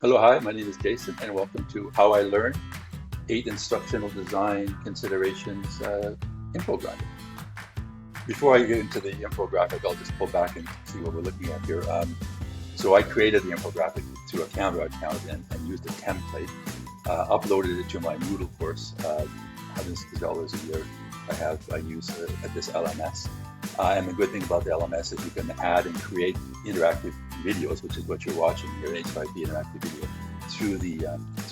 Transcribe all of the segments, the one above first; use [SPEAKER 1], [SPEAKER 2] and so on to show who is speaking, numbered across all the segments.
[SPEAKER 1] Hello, hi, my name is Jason, and welcome to How I Learn, 8 Instructional Design Considerations infographic. Before I get into the infographic, I'll just pull back and see what we're looking at here. So I created the infographic through a Canva account and used a template, uploaded it to my Moodle course, hundreds of dollars a year. I use this LMS. And the good thing about the LMS is you can add and create interactive videos, which is what you're watching here, an H5P interactive video, through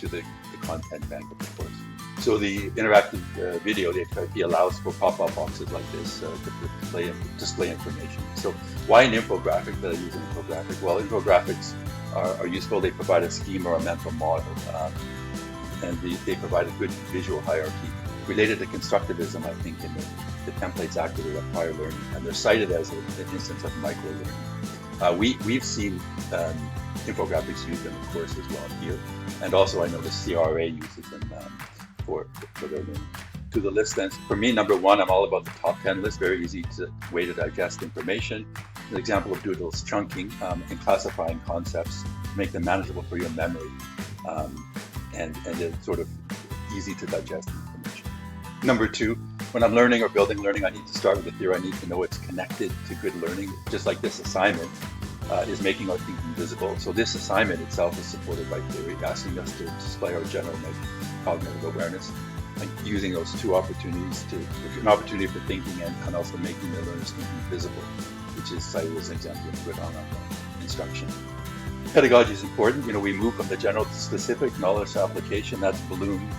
[SPEAKER 1] the content bank of the course. So the interactive video, the H5P, allows for pop-up boxes like this to display information. So why an infographic? That I use an infographic? Well, infographics are useful. They provide a scheme or a mental model, and they provide a good visual hierarchy. Related to constructivism, I think, in the templates activate a prior learning, and they're cited as an instance of micro-learning. We've seen infographics used in the course as well here, and also I know the CRA uses them for their learning. To the list then, for me, number one, I'm all about the top 10 list, very easy way to digest information. An example of Doodle is chunking and classifying concepts to make them manageable for your memory, and they're sort of easy to digest information. Number two, when I'm learning or building learning, I need to start with the theory. I need to know it's connected to good learning, just like this assignment is making our thinking visible. So this assignment itself is supported by theory, asking us to display our general cognitive awareness, and using those two opportunities an opportunity for thinking and also making the learner's thinking visible, which is cited as an example of good on instruction. Pedagogy is important. We move from the general to specific, knowledge to application. That's Bloom.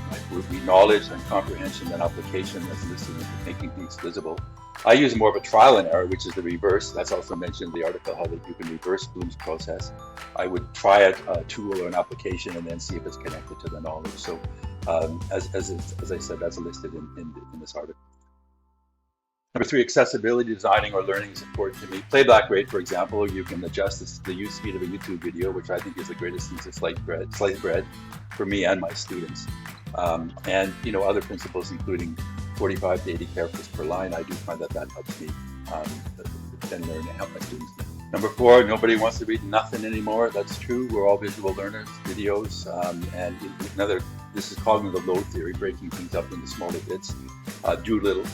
[SPEAKER 1] We knowledge and comprehension, then application, that's listening and making things visible. I use more of a trial and error, which is the reverse. That's also mentioned in the article, how that you can reverse Bloom's process. I would try a tool or an application and then see if it's connected to the knowledge. So as I said, that's listed in this article. Number three, accessibility, designing or learning is important to me. Playback rate, for example, you can adjust the use speed of a YouTube video, which I think is the greatest piece of sliced bread for me and my students. And other principles, including 45 to 80 characters per line. I do find that helps me then learn and help my students. Number four, nobody wants to read nothing anymore. That's true. We're all visual learners, videos, and this is cognitive load theory, breaking things up into smaller bits. Do little,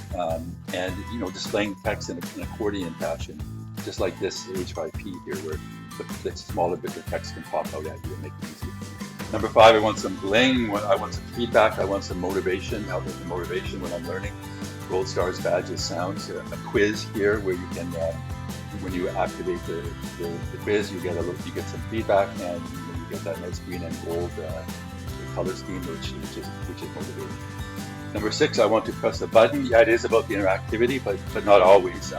[SPEAKER 1] and displaying text in an accordion fashion, just like this H5P here, where the smaller bits of text can pop out at you and make it easier. Number five, I want some bling. I want some feedback. I want some motivation. Help with the motivation when I'm learning. Gold stars, badges, sounds. A quiz here where you can, when you activate the quiz, you get some feedback, and you get that nice green and gold color scheme, which is motivating. Number six, I want to press the button. Yeah, it is about the interactivity, but not always.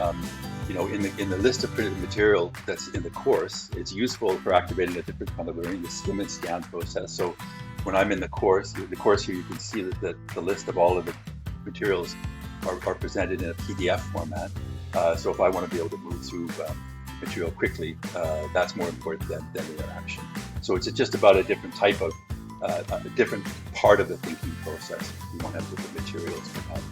[SPEAKER 1] In the list of printed material that's in the course, it's useful for activating a different kind of learning, the skim and scan process. So when I'm in the course here, you can see that the list of all of the materials are presented in a PDF format. So if I want to be able to move through material quickly, that's more important than the interaction. So it's just about a different type of a different part of the thinking process. You won't have different materials for that.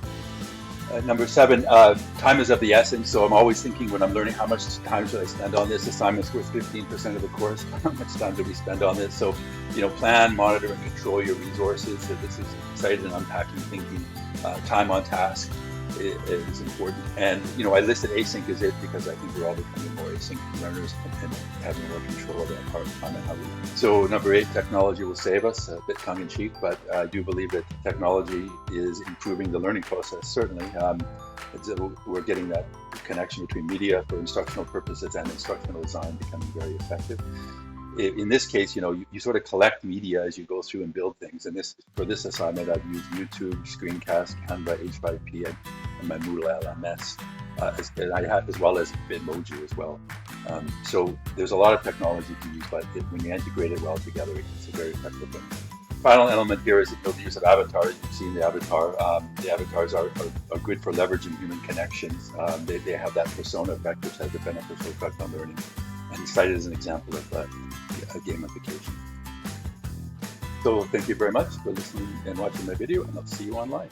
[SPEAKER 1] Number seven, time is of the essence. So I'm always thinking when I'm learning, how much time should I spend on this? Assignment's worth 15% of the course. How much time do we spend on this? So, plan, monitor, and control your resources. So this is cited in unpacking thinking. Time on task is important. And, I listed async as it because I think we're all becoming more async learners and having more control over our time and how we learn. So number eight, technology will save us, a bit tongue-in-cheek, but I do believe that technology is improving the learning process, certainly. We're getting that connection between media for instructional purposes and instructional design becoming very effective. In this case, you sort of collect media as you go through and build things. And for this assignment, I've used YouTube, Screencast, Canva, H5P, and my Moodle LMS, as well as Bitmoji as well. So there's a lot of technology to use, but when you integrate it well together, it's a very effective thing. Final element here is the use of avatars. You've seen the avatar. The avatars are good for leveraging human connections. They have that persona effect, which has a beneficial effect on learning, and cited as an example of gamification. So thank you very much for listening and watching my video, and I'll see you online.